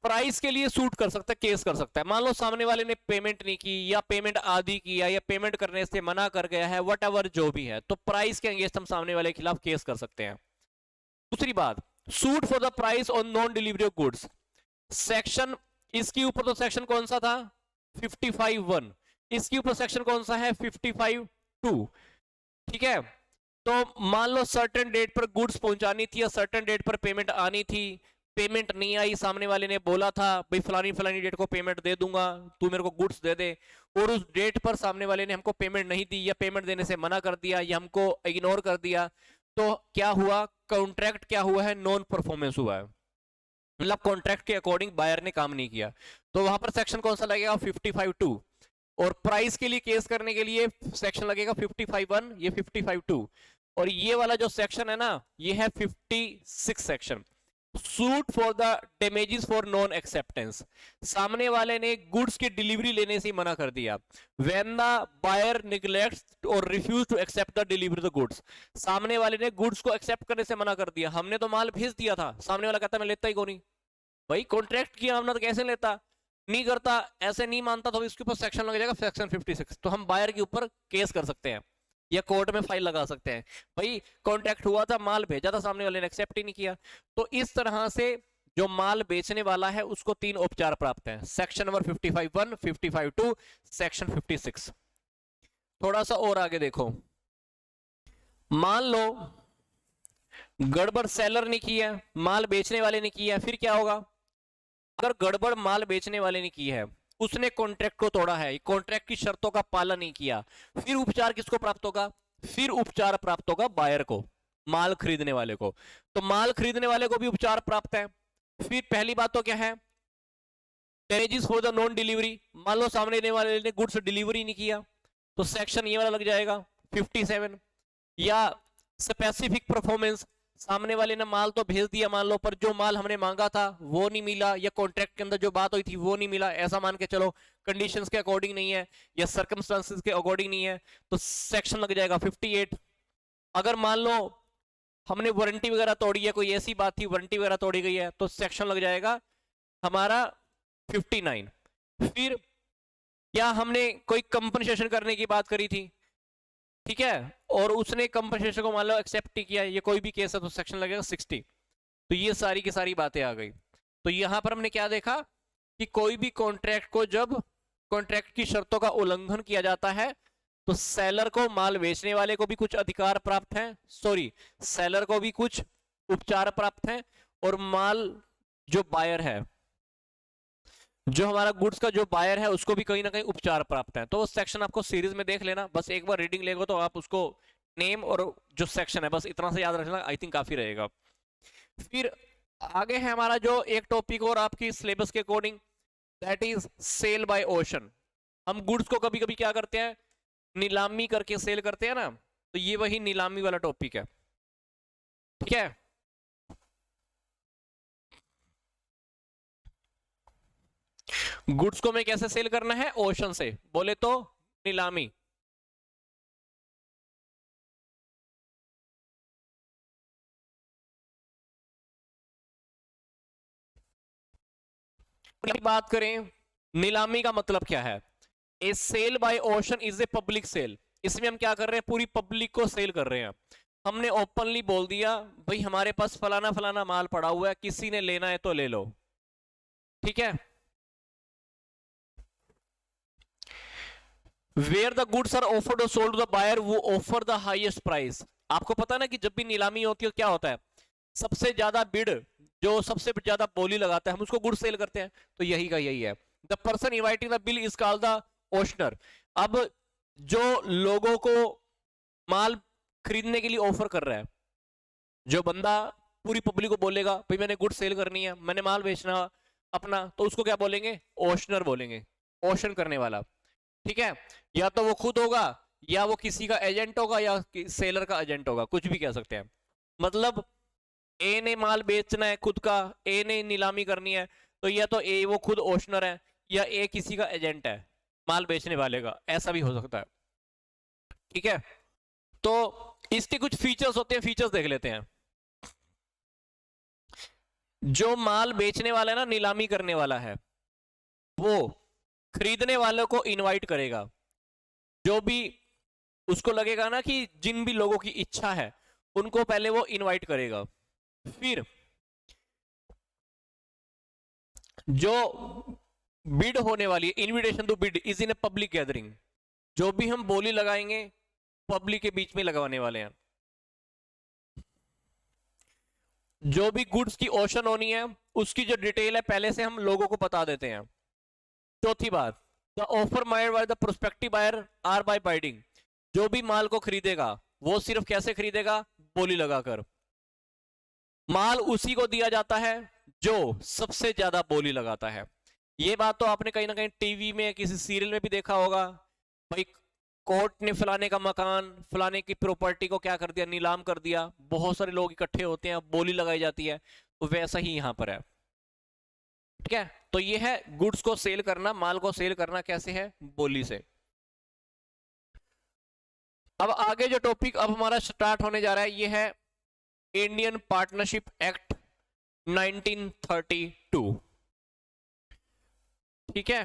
प्राइस के लिए सूट कर सकता है, केस कर सकता है। मान लो सामने वाले ने पेमेंट नहीं की, या पेमेंट आधी किया, या पेमेंट करने से मना कर गया है, वट एवर जो भी है, तो प्राइस के अगेंस्ट हम सामने वाले के खिलाफ केस कर सकते हैं। दूसरी बात, suit for the price on non delivery of goods, section, इसके ऊपर तो सेक्शन कौन सा था, 55(1), इसके ऊपर सेक्शन कौन सा है, 55(2), ठीक है। तो मान लो सर्टेन डेट पर गुड्स पहुंचानी थी या सर्टेन डेट पर पेमेंट आनी थी, पेमेंट नहीं आई, सामने वाले ने बोला था भाई फलानी फलानी डेट को पेमेंट दे दूंगा, तू मेरे को गुड्स दे दे, और उस डेट पर सामने वाले ने हमको पेमेंट नहीं दी या पेमेंट देने से मना कर दिया या हमको इग्नोर कर दिया, तो क्या हुआ, कॉन्ट्रैक्ट क्या हुआ है, नॉन परफॉर्मेंस हुआ है, मतलब कॉन्ट्रैक्ट के अकॉर्डिंग बायर ने काम नहीं किया। तो वहां पर सेक्शन कौन सा लगेगा, 55(2), और प्राइस के लिए केस करने के लिए सेक्शन लगेगा 55(1), ये 55(2), और ये वाला जो सेक्शन है ना, ये है 56 section, suit for the damages for non acceptance, सामने वाले ने गुड्स की डिलीवरी लेने से मना कर दिया, when the buyer neglects or refuses to accept the delivery the goods, सामने वाले ने गुड्स को एक्सेप्ट करने से मना कर दिया, हमने तो माल भेज दिया था, सामने वाला कहता मैं लेता ही को नहीं, भाई कॉन्ट्रैक्ट किया हमने तो कैसे लेता, नहीं करता, ऐसे नहीं मानता, तो इसके ऊपर सेक्शन लग जाएगा सेक्शन 56, तो हम बायर के ऊपर केस कर सकते हैं या कोर्ट में फाइल लगा सकते हैं, भाई कॉन्ट्रैक्ट हुआ था, माल भेजा था, सामने वाले ने एक्सेप्ट ही नहीं किया। तो इस तरह से जो माल बेचने वाला है उसको 3 उपचार प्राप्त हैं, सेक्शन नंबर 55(1), 55(2), सेक्शन 56। थोड़ा सा और आगे देखो, मान लो गड़बड़ सेलर ने की है, माल बेचने वाले ने की है, फिर क्या होगा? अगर गड़बड़ माल बेचने वाले ने की है, उसने कॉन्ट्रैक्ट को तोड़ा है, कॉन्ट्रैक्ट की शर्तों का पालन नहीं किया, फिर उपचार किसको प्राप्त होगा? फिर उपचार प्राप्त होगा बायर को, माल खरीदने वाले को। तो माल खरीदने वाले को भी उपचार प्राप्त है। फिर पहली बात तो क्या है? डेमेजेस फॉर द नॉन डिलीवरी, मान लो सामने देने वाले ने गुड्स डिलीवरी नहीं किया, तो सेक्शन ये वाला लग जाएगा 57। या स्पेसिफिक परफॉर्मेंस, सामने वाले ने माल तो भेज दिया मान लो, पर जो माल हमने मांगा था वो नहीं मिला, या कॉन्ट्रैक्ट के अंदर जो बात हुई थी वो नहीं मिला, ऐसा मान के चलो, कंडीशंस के अकॉर्डिंग नहीं है या सर्कमस्टांसेस के अकॉर्डिंग नहीं है, तो सेक्शन लग जाएगा 58। अगर मान लो हमने वारंटी वगैरह तोड़ी है, कोई ऐसी बात थी वारंटी वगैरह तोड़ी गई है, तो सेक्शन लग जाएगा हमारा 59। फिर क्या हमने कोई कंपनसेशन करने की बात करी थी, ठीक है, और उसने कंपनसेशन को मान लो एक्सेप्ट किया, ये कोई भी केस है, तो सेक्शन लगेगा 60। तो ये सारी की सारी बातें आ गई। तो यहां पर हमने क्या देखा कि कोई भी कॉन्ट्रैक्ट को जब कॉन्ट्रैक्ट की शर्तों का उल्लंघन किया जाता है, तो सेलर को, माल बेचने वाले को भी कुछ अधिकार प्राप्त है, सॉरी, सेलर को भी कुछ उपचार प्राप्त है, और माल जो बायर है, जो हमारा गुड्स का जो बायर है, उसको भी कहीं ना कहीं उपचार प्राप्त है। तो वो सेक्शन आपको सीरीज में देख लेना, बस एक बार रीडिंग लेगा तो आप उसको नेम और जो सेक्शन है बस इतना से याद रखना, आई थिंक काफी रहेगा। फिर आगे है हमारा जो एक टॉपिक और आपकी सिलेबस के according, that is sale by auction. हम गुड्स को कभी कभी क्या करते हैं, नीलामी करके सेल करते हैं ना, तो ये वही नीलामी वाला टॉपिक है, ठीक है। गुड्स को हमें कैसे सेल करना है? ओशन से, बोले तो नीलामी। बात करें नीलामी का मतलब क्या है? A sale by auction is a public sale. इसमें हम क्या कर रहे हैं? पूरी पब्लिक को सेल कर रहे हैं। हमने ओपनली बोल दिया भाई हमारे पास फलाना फलाना माल पड़ा हुआ है, किसी ने लेना है तो ले लो, ठीक है। Where the goods are offered or sold to the buyer who offer the highest price. आपको पता है ना कि जब भी नीलामी होती है क्या होता है, सबसे ज्यादा बिड, जो सबसे ज्यादा बोली लगाता है, हम उसको गुड्स सेल करते हैं। तो यही का यही है, the person inviting the bill is called the auctioneer. अब जो लोगों को माल खरीदने के लिए ऑफर कर रहा है, जो बंदा पूरी पब्लिक को बोलेगा भाई मैंने गुड्स सेल करनी है, मैंने माल बेचना अपना, तो उसको क्या बोलेंगे? ओशनर बोलेंगे, ओशन करने वाला, ठीक है। या तो वो खुद होगा, या वो किसी का एजेंट होगा, या सेलर का एजेंट होगा, कुछ भी कह सकते हैं। मतलब ए ने माल बेचना है खुद का, ए ने नीलामी करनी है, तो या तो ए वो खुद ओशनर है, या ए किसी का एजेंट है माल बेचने वाले का, ऐसा भी हो सकता है, ठीक है। तो इसके कुछ फीचर्स होते हैं, फीचर्स देख लेते हैं। जो माल बेचने वाला है ना, नीलामी करने वाला है, वो खरीदने वालों को इनवाइट करेगा। जो भी उसको लगेगा ना कि जिन भी लोगों की इच्छा है, उनको पहले वो इनवाइट करेगा। फिर जो बिड होने वाली है, invitation to bid is in a public gathering. जो भी हम बोली लगाएंगे पब्लिक के बीच में लगवाने वाले हैं। जो भी गुड्स की ऑप्शन होनी है, उसकी जो डिटेल है पहले से हम लोगों को बता देते हैं। चौथी बात, the offer made by the prospective buyer are by binding. जो भी माल को खरीदेगा वो सिर्फ कैसे खरीदेगा? बोली लगाकर। माल उसी को दिया जाता है जो सबसे ज्यादा बोली लगाता है। ये बात तो आपने कहीं ना कहीं टीवी में किसी सीरियल में भी देखा होगा, भाई कोर्ट ने फलाने का मकान, फलाने की प्रॉपर्टी को क्या कर दिया? नीलाम कर दिया। बहुत सारे लोग इकट्ठे होते हैं, बोली लगाई जाती है। तो वैसा ही यहां पर है, ठीक है। तो ये है गुड्स को सेल करना, माल को सेल करना कैसे है? बोली से। अब आगे जो टॉपिक अब हमारा स्टार्ट होने जा रहा है, ये है इंडियन पार्टनरशिप एक्ट 1932, ठीक है।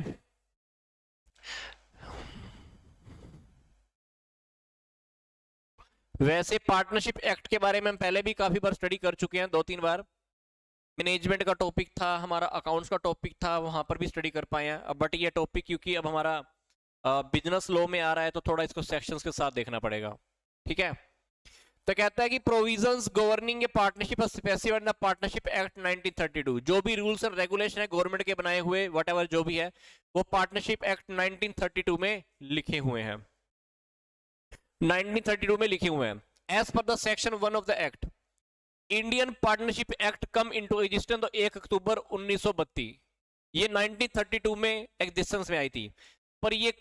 वैसे पार्टनरशिप एक्ट के बारे में हम पहले भी काफी बार स्टडी कर चुके हैं, 2-3 बार। मैनेजमेंट का टॉपिक था हमारा, अकाउंट्स का टॉपिक था, वहां पर भी स्टडी कर पाए हैं। अब बट ये टॉपिक क्योंकि अब हमारा बिजनेस लॉ में आ रहा है, तो थोड़ा इसको सेक्शंस के साथ देखना पड़ेगा, ठीक है। तो कहता है कि provisions governing A partnership specified in the partnership act 1932, जो भी रूल्स एंड रेगुलेशन है गवर्नमेंट के बनाए हुए व्हाटएवर जो भी है वो पार्टनरशिप एक्ट 1932 में लिखे हुए हैं, 1932 में लिखे हुए हैं। As per the section 1 of the act, Indian partnership act come into existence तो 1 अक्टूबर 1932, ये 1932 में एग्जिस्टेंस में आई थी। पर ये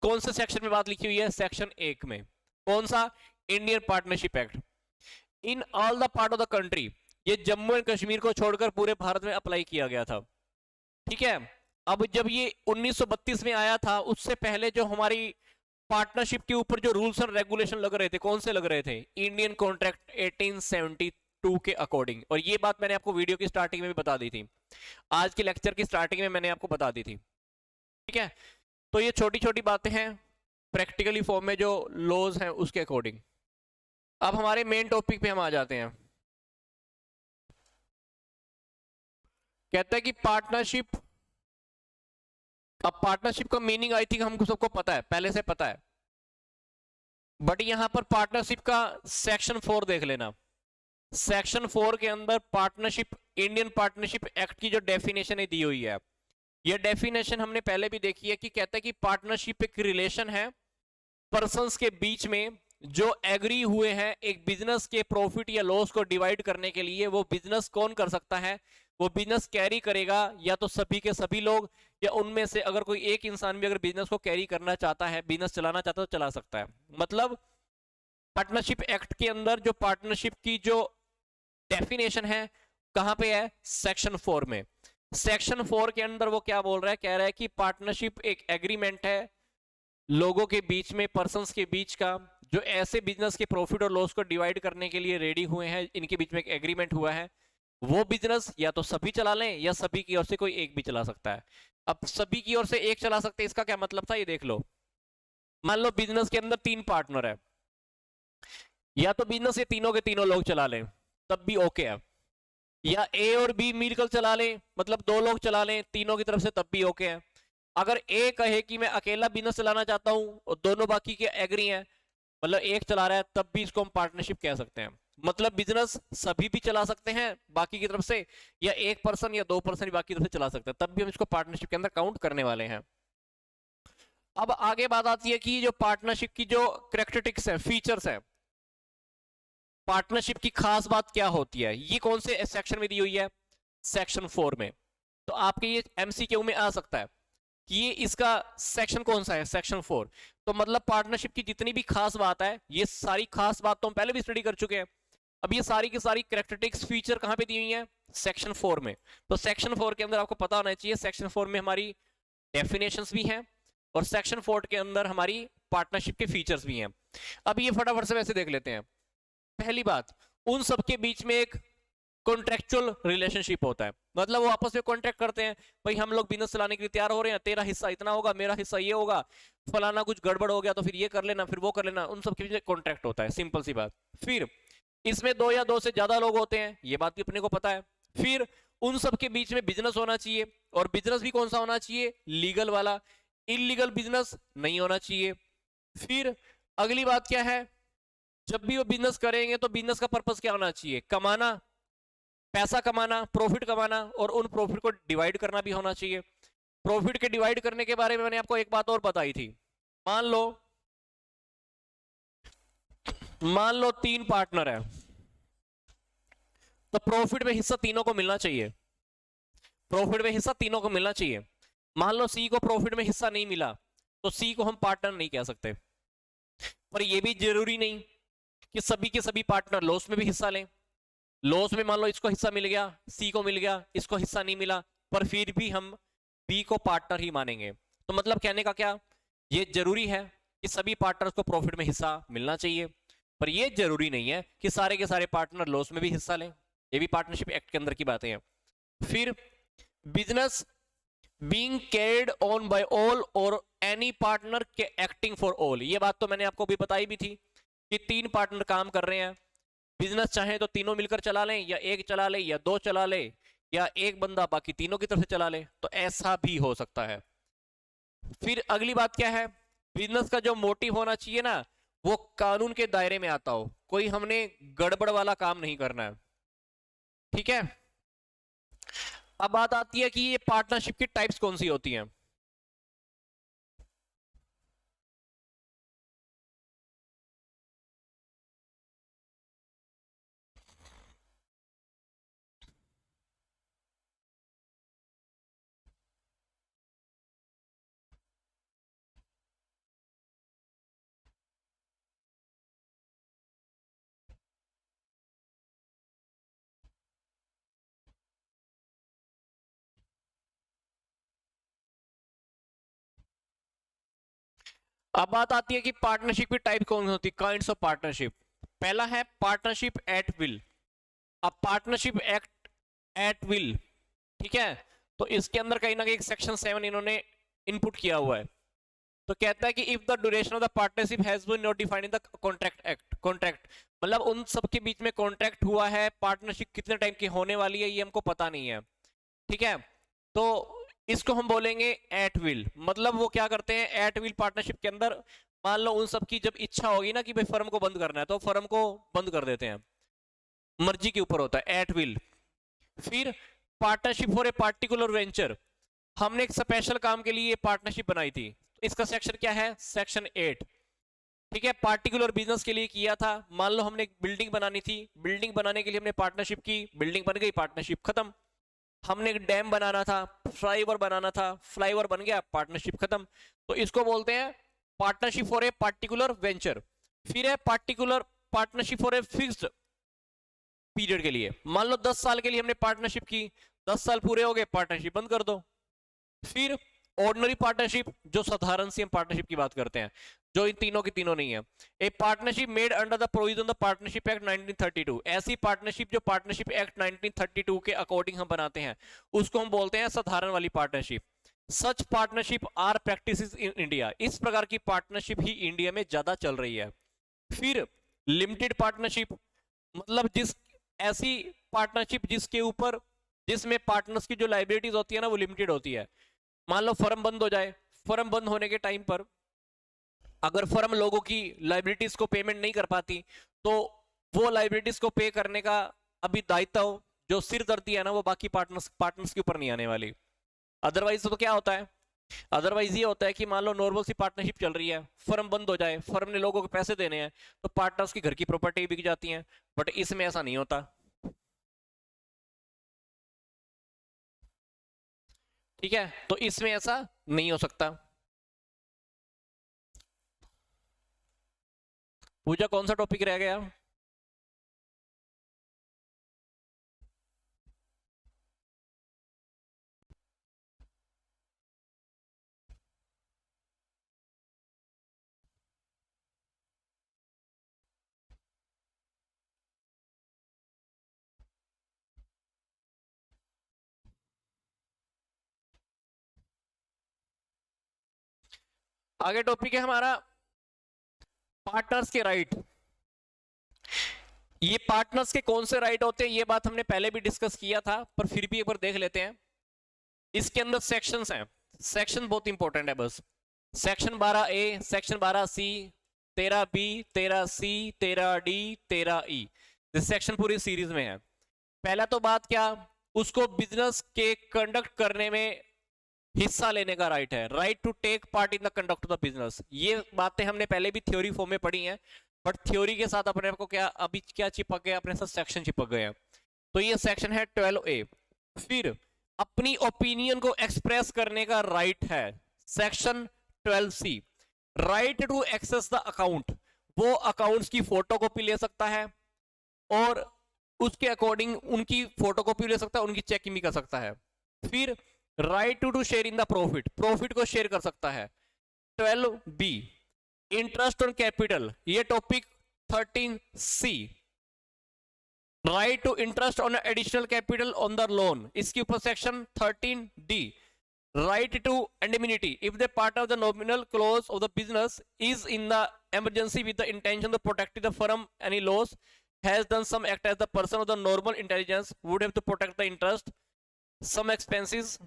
कौन से सेक्शन में बात लिखी हुई है? सेक्शन 1 में। कौन सा? Indian partnership act. In all the part of the country, ये जम्मू एंड कश्मीर को छोड़कर पूरे भारत में अप्लाई किया गया था, ठीक है। अब जब ये 1932 में आया था, उससे पहले जो हमारी पार्टनरशिप के ऊपर जो रूल्स एंड रेगुलेशन लग रहे थे, कौन से लग रहे थे? इंडियन कॉन्ट्रैक्ट 1872 के अकॉर्डिंग। और ये बात मैंने आपको वीडियो की स्टार्टिंग में भी बता दी थी, आज के लेक्चर की स्टार्टिंग में मैंने आपको बता दी थी, ठीक है। तो ये छोटी छोटी बातें हैं प्रैक्टिकली फॉर्म में जो लॉज हैं उसके अकॉर्डिंग। अब हमारे मेन टॉपिक पे हम आ जाते हैं। कहता है कि पार्टनरशिप, अब पार्टनरशिप का मीनिंग आई थिंक हमको सबको पता है, पहले से पता है, बट यहां पर पार्टनरशिप का सेक्शन 4 देख लेना। सेक्शन 4 के अंदर पार्टनरशिप, इंडियन पार्टनरशिप एक्ट की जो डेफिनेशन है दी हुई है, यह डेफिनेशन हमने पहले भी देखी है कि कहता है कि पार्टनरशिप एक रिलेशन है पर्संस के बीच में जो एग्री हुए हैं एक बिजनेस के प्रॉफिट या लॉस को डिवाइड करने के लिए। वो बिजनेस कौन कर सकता है? वो बिजनेस कैरी करेगा या तो सभी के सभी लोग, या उनमें से अगर कोई एक इंसान भी अगर बिजनेस को कैरी करना चाहता है, बिजनेस चलाना चाहता है तो चला सकता है। मतलब पार्टनरशिप एक्ट के अंदर जो पार्टनरशिप की जो डेफिनेशन है कहां पे है? सेक्शन 4 में। सेक्शन 4 के अंदर वो क्या बोल रहा है? कह रहा है कि पार्टनरशिप एक एग्रीमेंट है लोगों के बीच में, पर्संस के बीच का, जो ऐसे बिजनेस के प्रॉफिट और लॉस को डिवाइड करने के लिए रेडी हुए हैं, इनके बीच में एक एग्रीमेंट हुआ है। वो बिजनेस या तो सभी चला लें या सभी की ओर से कोई एक भी चला सकता है। अब सभी की ओर से एक चला सकते हैं, इसका क्या मतलब था ये देख लो। मान लो बिजनेस के अंदर 3 पार्टनर है, या तो बिजनेस ये तीनों के तीनों लोग चला लें तब भी ओके है, या ए और बी मिलकर चला लें, मतलब 2 लोग चला लें तीनों की तरफ से तब भी ओके है। अगर ए कहे कि मैं अकेला बिजनेस चलाना चाहता हूं और दोनों बाकी के एग्री हैं, मतलब एक चला रहा है, तब भी इसको हम पार्टनरशिप कह सकते हैं। मतलब बिजनेस सभी भी चला सकते हैं बाकी की तरफ से, या एक पर्सन या 2 पर्सन बाकी की तरफ से चला सकते हैं, तब भी हम इसको पार्टनरशिप के अंदर काउंट करने वाले हैं। अब आगे बात आती है कि जो पार्टनरशिप की जो कैरेक्टरिस्टिक्स है, फीचर्स है, पार्टनरशिप की खास बात क्या होती है, ये कौन से सेक्शन में दी हुई है? सेक्शन 4 में। तो आपके ये एमसीक्यू में आ सकता है कि ये इसका सेक्शन कौन सा है? सेक्शन 4। तो मतलब पार्टनरशिप की जितनी भी खास बात है, ये सारी खास बात तो हम पहले भी स्टडी कर चुके हैं। अब ये सारी की सारी कैरेक्टरिस्टिक्स फीचर कहां पे दी हुई है? सेक्शन 4 में। तो सेक्शन 4 के अंदर आपको पता होना चाहिए, सेक्शन 4 में हमारी डेफिनेशंस भी हैं और सेक्शन 4 के अंदर हमारी पार्टनरशिप के फीचर्स भी हैं। अब ये फटाफट से वैसे देख लेते हैं। पहली बात, उन सबके बीच में एक कॉन्ट्रेक्चुअल रिलेशनशिप होता है, मतलब वो आपस में कॉन्ट्रैक्ट करते हैं, भाई हम लोग बिजनेस चलाने के लिए तैयार हो रहे हैं, तेरा हिस्सा इतना होगा, मेरा हिस्सा ये होगा, फलाना कुछ गड़बड़ हो गया तो फिर ये कर लेना, फिर वो कर लेना, उन सबके बीच कॉन्ट्रैक्ट होता है, सिंपल सी बात। फिर इसमें 2 या 2 से ज्यादा लोग होते हैं, ये बात भी अपने को पता है। फिर उन सबके बीच में बिजनेस होना चाहिए, और बिजनेस भी कौन सा होना चाहिए? लीगल वाला, इलीगल बिजनेस नहीं होना चाहिए। फिर अगली बात क्या है? जब भी वो बिजनेस करेंगे तो बिजनेस का पर्पस क्या होना चाहिए? कमाना, पैसा कमाना, प्रॉफिट कमाना, और उन प्रॉफिट को डिवाइड करना भी होना चाहिए। प्रॉफिट के डिवाइड करने के बारे में मैंने आपको एक बात और बताई थी। मान लो 3 पार्टनर है, तो प्रॉफिट में हिस्सा तीनों को मिलना चाहिए, प्रॉफिट में हिस्सा तीनों को मिलना चाहिए। मान लो सी को प्रॉफिट में हिस्सा नहीं मिला, तो सी को हम पार्टनर नहीं कह सकते। पर यह भी जरूरी नहीं कि सभी के सभी पार्टनर लॉस में भी हिस्सा लें। लॉस में मान लो इसको हिस्सा मिल गया, सी को मिल गया, इसको हिस्सा नहीं मिला, पर फिर भी हम बी को पार्टनर ही मानेंगे। तो मतलब कहने का क्या, ये जरूरी है कि सभी पार्टनर्स को प्रॉफिट में हिस्सा मिलना चाहिए, पर ये जरूरी नहीं है कि सारे के सारे पार्टनर लॉस में भी हिस्सा लें। ये भी पार्टनरशिप एक्ट के अंदर की बातें हैं। फिर business being carried on by all or any partner के एक्टिंग फॉर ऑल, ये बात तो मैंने आपको भी बताई भी थी कि 3 पार्टनर काम कर रहे हैं, बिजनेस चाहे तो तीनों मिलकर चला लें, या एक चला ले, या 2 चला ले, या एक बंदा बाकी तीनों की तरफ से चला ले, तो ऐसा भी हो सकता है। फिर अगली बात क्या है? बिजनेस का जो मोटिव होना चाहिए ना, वो कानून के दायरे में आता हो, कोई हमने गड़बड़ वाला काम नहीं करना है। ठीक है, अब बात आती है कि ये पार्टनरशिप की टाइप्स कौन सी होती हैं। अब बात आती है कि पार्टनरशिप की टाइप कौन सी होती है, काइंड्स ऑफ पार्टनरशिप। पहला है पार्टनरशिप एट विल। अब पार्टनरशिप एक्ट एट विल, ठीक है, तो इसके अंदर कहीं ना कहीं सेक्शन 7 इन्होंने इनपुट किया हुआ है। तो कहता है कि if the duration of the partnership has been notified in the contract act, contract मतलब उन सबके बीच में कॉन्ट्रैक्ट हुआ है, पार्टनरशिप कितने टाइम की होने वाली है ये हमको पता नहीं है। ठीक है, तो इसको हम बोलेंगे एट विल। मतलब वो क्या करते हैं एट विल पार्टनरशिप के अंदर, मान लो उन सबकी जब इच्छा होगी ना कि भाई फर्म को बंद करना है, तो फर्म को बंद कर देते हैं, मर्जी के ऊपर होता है, एट विल। फिर partnership for a particular venture, हमने एक स्पेशल काम के लिए पार्टनरशिप बनाई थी, इसका सेक्शन क्या है, सेक्शन 8। ठीक है, पार्टिकुलर बिजनेस के लिए किया था, मान लो हमने एक बिल्डिंग बनानी थी, बिल्डिंग बनाने के लिए हमने पार्टनरशिप की, बिल्डिंग बन गई, पार्टनरशिप खत्म। हमने एक डैम बनाना था, फ्लाईओवर बनाना था, फ्लाईओवर बन गया, पार्टनरशिप खत्म। तो इसको बोलते हैं partnership for a particular venture. फिर है particular partnership for a fixed period के लिए, मान लो 10 साल के लिए हमने पार्टनरशिप की, 10 साल पूरे हो गए, पार्टनरशिप बंद कर दो। फिर ऑर्डिनरी पार्टनरशिप, जो साधारण सी हम पार्टनरशिप की बात करते हैं, जो इन तीनों की तीनों नहीं है। ए partnership made under the provision of the partnership act 1932, ऐसी पार्टनरशिप जो पार्टनरशिप एक्ट 1932 के अकॉर्डिंग हम बनाते हैं, उसको हम बोलते हैं साधारण वाली partnership. Such partnership are practices in India, इस प्रकार की पार्टनरशिप ही इंडिया में ज्यादा चल रही है। फिर लिमिटेड पार्टनरशिप, मतलब जिस ऐसी पार्टनरशिप जिसके ऊपर, जिसमें पार्टनर्स की जो लाइबिलिटीज होती है ना वो लिमिटेड होती है। मान लो फर्म बंद हो जाए, फर्म बंद होने के टाइम पर अगर फर्म लोगों की लाइबिलिटीज को पेमेंट नहीं कर पाती, तो वो लाइबिलिटीज को पे करने का अभी दायित्व, जो सिरदर्दी है ना, वो बाकी पार्टनर्स पार्टनर्स के ऊपर नहीं आने वाली। अदरवाइज तो क्या होता है, अदरवाइज ये होता है कि मान लो नॉर्मल सी पार्टनरशिप चल रही है, फर्म बंद हो जाए, फर्म ने लोगों को पैसे देने हैं, तो पार्टनर्स की घर की प्रॉपर्टी बिक जाती है। बट इसमें ऐसा नहीं होता। ठीक है, तो इसमें ऐसा नहीं हो सकता। पूजा कौन सा टॉपिक रह गया। आगे टॉपिक है हमारा पार्टनर्स के राइट। ये पार्टनर्स के कौन से राइट होते हैं ये बात हमने पहले भी डिस्कस किया था, पर फिर भी एक बार देख लेते हैं। इसके अंदर सेक्शंस हैं, सेक्शन बहुत इंपॉर्टेंट है बस। Section 12A, section 12C, 13B, 13C, 13D, 13E, ये सेक्शन पूरी सीरीज में है। पहला तो बात क्या, उसको बिजनेस के कंडक्ट करने में हिस्सा लेने का राइट है, right to take part in the conduct of the business. ये बातें हमने पहले भी थ्योरी फॉर्म में पढ़ी हैं, बट थ्योरी के साथ अपने को क्या अभी क्या चिपक गया, अपने साथ सेक्शन चिपक गए हैं। तो ये सेक्शन है 12A। फिर अपनी ओपिनियन को एक्सप्रेस करने का राइट है, section 12C, right to access the account, वो अकाउंट्स की फोटोकॉपी ले सकता है और उसके अकॉर्डिंग उनकी फोटोकॉपी ले सकता है, उनकी चेकिंग भी कर सकता है। फिर right to share in the profit, profit को शेयर कर सकता है। 12B, इंटरेस्ट ऑन कैपिटल, ये topic 13C, right to interest on additional capital on the loan, इसके ऊपर section 13D, right to indemnity if the part of the nominal clause of the business is in the emergency with the intention of protecting the firm any loss has done some act as the person of the normal intelligence would have to protect the interest some expenses।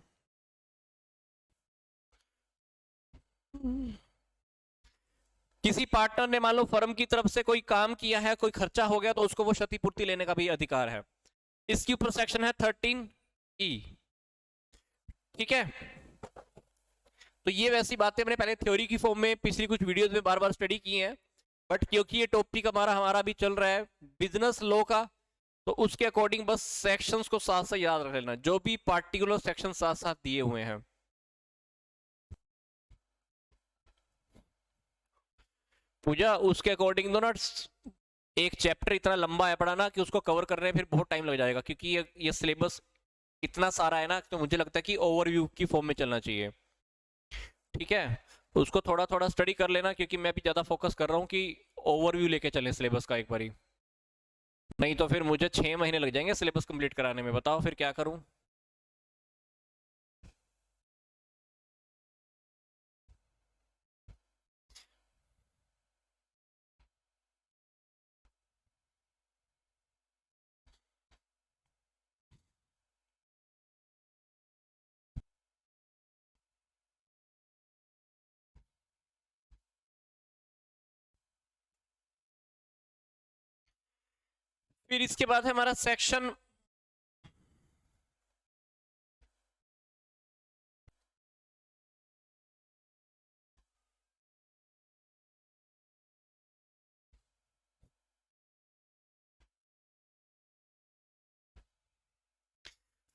किसी पार्टनर ने मान लो फर्म की तरफ से कोई काम किया है, कोई खर्चा हो गया, तो उसको वो क्षतिपूर्ति लेने का भी अधिकार है। इसके ऊपर सेक्शन है 13E। ठीक है, तो ये वैसी बातें हमने पहले थ्योरी की फॉर्म में पिछली कुछ वीडियोस में बार बार स्टडी की हैं, बट क्योंकि ये टॉपिक हमारा भी चल रहा है बिजनेस लॉ का, तो उसके अकॉर्डिंग बस सेक्शंस को साथ साथ याद रख लेना, जो भी पार्टिकुलर सेक्शन साथ साथ दिए हुए हैं। पूजा उसके अकॉर्डिंग दो ना, एक चैप्टर इतना लंबा है पढ़ाना कि उसको कवर करने में फिर बहुत टाइम लग जाएगा, क्योंकि ये सिलेबस इतना सारा है ना, तो मुझे लगता है कि ओवरव्यू की फॉर्म में चलना चाहिए। ठीक है, उसको थोड़ा थोड़ा स्टडी कर लेना, क्योंकि मैं भी ज़्यादा फोकस कर रहा हूँ कि ओवरव्यू लेके चलें सिलेबस का एक बारी, नहीं तो फिर मुझे 6 महीने लग जाएंगे सिलेबस कंप्लीट कराने में। बताओ फिर क्या करूँ। फिर इसके बाद है हमारा सेक्शन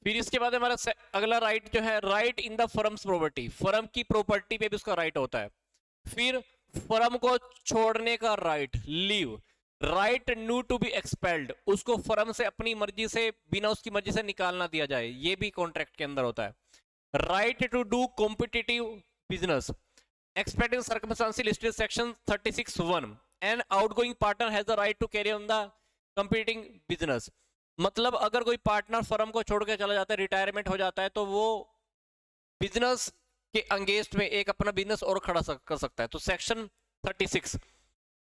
फिर इसके बाद हमारा अगला राइट जो है, right in the firms property, firm की प्रॉपर्टी पे भी उसका राइट होता है। फिर फर्म को छोड़ने का right, leave, right new to be expelled, उसको फर्म से अपनी मर्जी से, बिना उसकी मर्जी से निकालना दिया जाए, ये भी कॉन्ट्रैक्ट के अंदर होता है। Right to do competitive business except in circumstances listed section 36(1), an outgoing partner has the right to carry on the competing business. मतलब अगर कोई पार्टनर फर्म को छोड़ के चला जाता है, रिटायरमेंट हो जाता है, तो वो बिजनेस के अंगेंस्ट में एक अपना बिजनेस और खड़ा कर सकता है। तो section 36,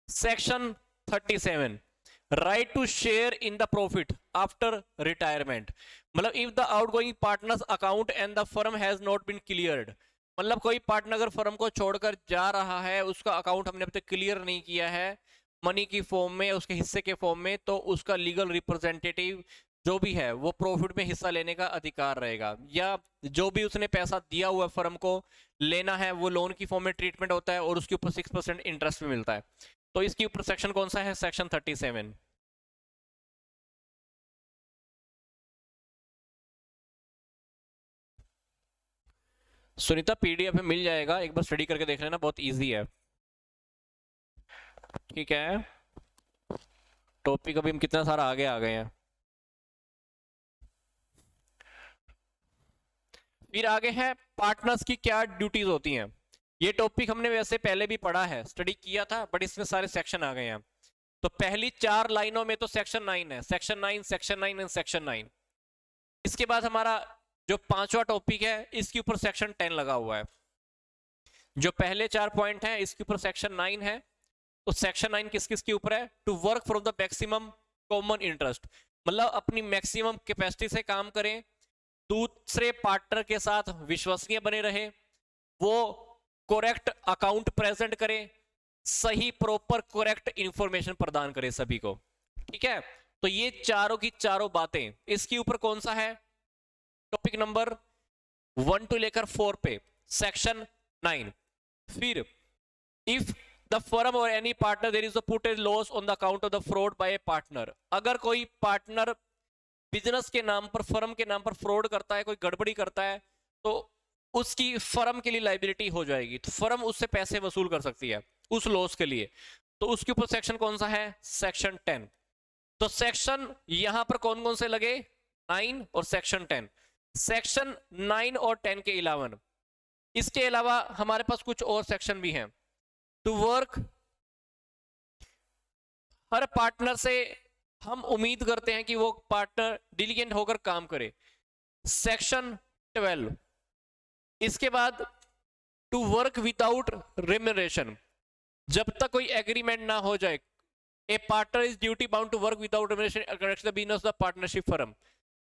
section 37, right to share in the profit after retirement, मतलब if the outgoing partner's account and the firm has not been cleared, मतलब कोई पार्टनर अगर फर्म को छोड़कर जा रहा है, उसका अकाउंट हमने अब तक क्लियर नहीं किया है मनी की फॉर्म में, उसके हिस्से के फॉर्म में, तो उसका लीगल रिप्रेजेंटेटिव जो भी है वो प्रॉफिट में हिस्सा लेने का अधिकार रहेगा, या जो भी उसने पैसा दिया हुआ फर्म को लेना है वो लोन की फॉर्म में ट्रीटमेंट होता है, और उसके ऊपर 6% इंटरेस्ट भी मिलता है। तो इसके ऊपर सेक्शन कौन सा है, सेक्शन 37। सुनीता पीडीएफ में मिल जाएगा, एक बार स्टडी करके देख लेना, बहुत इजी है। ठीक है, टॉपिक अभी हम कितना सारा आगे आ गए हैं। फिर आगे है पार्टनर्स की क्या ड्यूटीज होती हैं। ये टॉपिक हमने वैसे पहले भी पढ़ा है, स्टडी किया था, बट इसमें सारे सेक्शन आ गए हैं। तो पहली 4 लाइनों में तो सेक्शन 9 है, सेक्शन 9, सेक्शन 9 एंड सेक्शन 9। इसके बाद हमारा जो 5वां टॉपिक है, इसके ऊपर सेक्शन 10 लगा हुआ है। जो पहले 4 पॉइंट हैं इसके ऊपर सेक्शन 9 है। तो सेक्शन 9 किस किस के ऊपर है, to work from the maximum common interest, मतलब अपनी मैक्सिमम कैपेसिटी से काम करें, दूसरे पार्टनर के साथ विश्वसनीय बने रहे, वो करेक्ट अकाउंट प्रेजेंट करें, सही प्रॉपर करेक्ट इंफॉर्मेशन प्रदान करें सभी को। ठीक है, तो ये चारों की चारों बातें इसके ऊपर कौन सा है, टॉपिक नंबर 1 to लेकर 4 पे, सेक्शन 9। फिर if the firm or any partner there is a put a loss on the account of the fraud by a partner, अगर कोई पार्टनर बिजनेस के नाम पर, फर्म के नाम पर फ्रॉड करता है, कोई गड़बड़ी करता है, तो उसकी फर्म के लिए लाइबिलिटी हो जाएगी, तो फर्म उससे पैसे वसूल कर सकती है उस लॉस के लिए। तो उसके ऊपर सेक्शन कौन सा है, सेक्शन 10। तो सेक्शन यहां पर कौन कौन से लगे, 9 और सेक्शन 10। सेक्शन 9 और 10 के अलावा, इसके अलावा हमारे पास कुछ और सेक्शन भी हैं। टू वर्क, हर पार्टनर से हम उम्मीद करते हैं कि वो पार्टनर डिलीजेंट होकर काम करे, सेक्शन 12। इसके बाद टू वर्क विदाउट रेम्यूनरेशन, जब तक कोई एग्रीमेंट ना हो जाए, a partner is duty bound to work without remuneration the business of the partnership firm,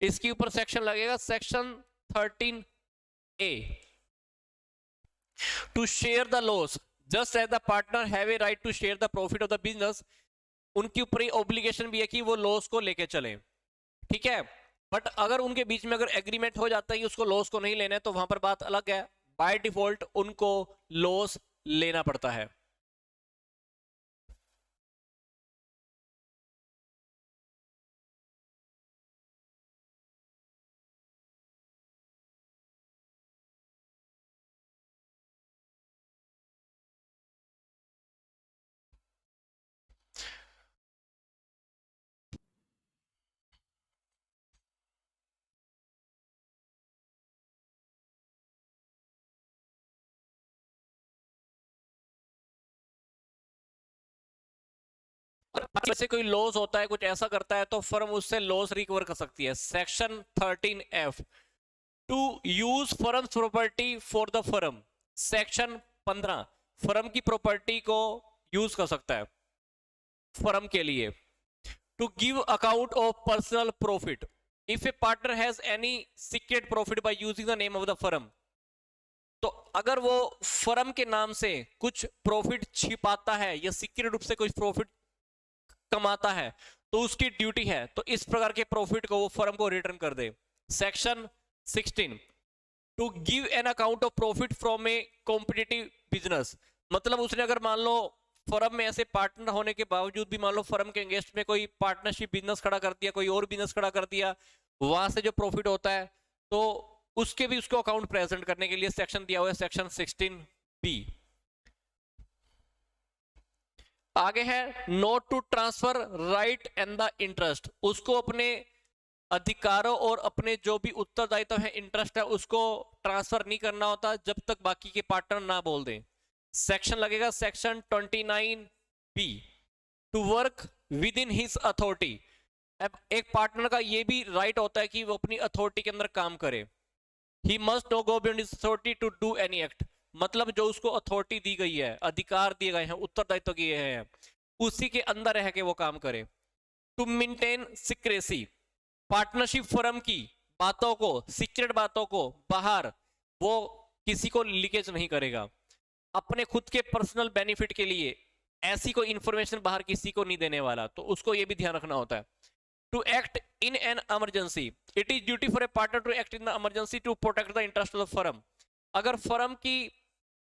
इसके ऊपर सेक्शन लगेगा section 13A। To share the loss, just as the partner have a right to share the profit of the business, उनके ऊपर ये ऑब्लिगेशन भी है कि वो लॉस को लेके चले, ठीक है। बट अगर उनके बीच में अगर एग्रीमेंट हो जाता है कि उसको लॉस को नहीं लेना है, तो वहां पर बात अलग है, बाय डिफॉल्ट उनको लॉस लेना पड़ता है। जैसे कोई लॉस होता है, कुछ ऐसा करता है, तो फर्म उससे लॉस रिकवर कर सकती है। Section 13F, to use firm property for the firm. Section 15 firm की प्रॉपर्टी को यूज कर सकता है फर्म के लिए। To give account of personal profit, if a partner has any secret profit by using the name of the firm, तो अगर वो फर्म के नाम से कुछ प्रॉफिट छिपाता है या सीक्रेट रूप से कुछ प्रॉफिट कमाता है, तो उसकी ड्यूटी है तो इस प्रकार के प्रॉफिट को वो फर्म को रिटर्न कर दे। Section 16, to give an account of profit from a competitive business, मतलब उसने अगर मान लो फर्म में ऐसे पार्टनर होने के बावजूद भी मान लो फर्म के अगेंस्ट में कोई पार्टनरशिप बिजनेस खड़ा कर दिया, कोई और बिजनेस खड़ा कर दिया, वहां से जो प्रॉफिट होता है तो उसके भी उसको अकाउंट प्रेजेंट करने के लिए सेक्शन दिया हुआ है, सेक्शन 16B। आगे है not to transfer right and the interest, उसको अपने अधिकारों और अपने जो भी उत्तरदायित्व है, इंटरेस्ट है, उसको ट्रांसफर नहीं करना होता जब तक बाकी के पार्टनर ना बोल दें। सेक्शन लगेगा section 29B, to work within his authority. अब एक पार्टनर का ये भी राइट होता है कि वो अपनी अथॉरिटी के अंदर काम करे। He must no go beyond his authority to do any act, मतलब जो उसको अथॉरिटी दी गई है, अधिकार दिए गए हैं, उत्तरदायित्व किए हैं, उसी के अंदर रह के वो काम करे। To maintain secrecy, partnership firm की बातों को, सीक्रेट बातों को बाहर वो किसी को लीकेज नहीं करेगा। अपने खुद के पर्सनल बेनिफिट के लिए ऐसी कोई इंफॉर्मेशन बाहर किसी को नहीं देने वाला, तो उसको ये भी ध्यान रखना होता है। To act in an emergency, it is duty for a partner to act in the emergency to protect the interest of the firm. अगर फर्म की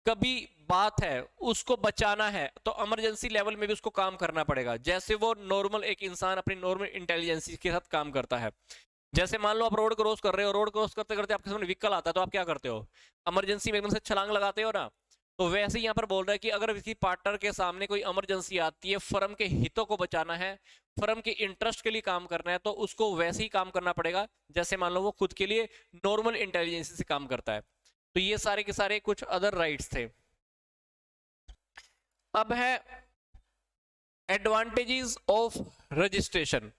कभी बात है, उसको बचाना है, तो इमरजेंसी लेवल में भी उसको काम करना पड़ेगा, जैसे वो नॉर्मल एक इंसान अपनी नॉर्मल इंटेलिजेंसी के साथ काम करता है। जैसे मान लो आप रोड क्रॉस कर रहे हो, रोड क्रॉस करते करते आपके सामने व्हीकल आता है, तो आप क्या करते हो, इमरजेंसी में एकदम से छलांग लगाते हो ना। तो वैसे ही यहाँ पर बोल रहा है कि अगर किसी पार्टनर के सामने कोई इमरजेंसी आती है, फर्म के हितों को बचाना है, फर्म के इंटरेस्ट के लिए काम करना है, तो उसको वैसे ही काम करना पड़ेगा जैसे मान लो वो खुद के लिए नॉर्मल इंटेलिजेंस से काम करता है। तो ये सारे के सारे कुछ अदर राइट्स थे। अब है एडवांटेजेस ऑफ रजिस्ट्रेशन।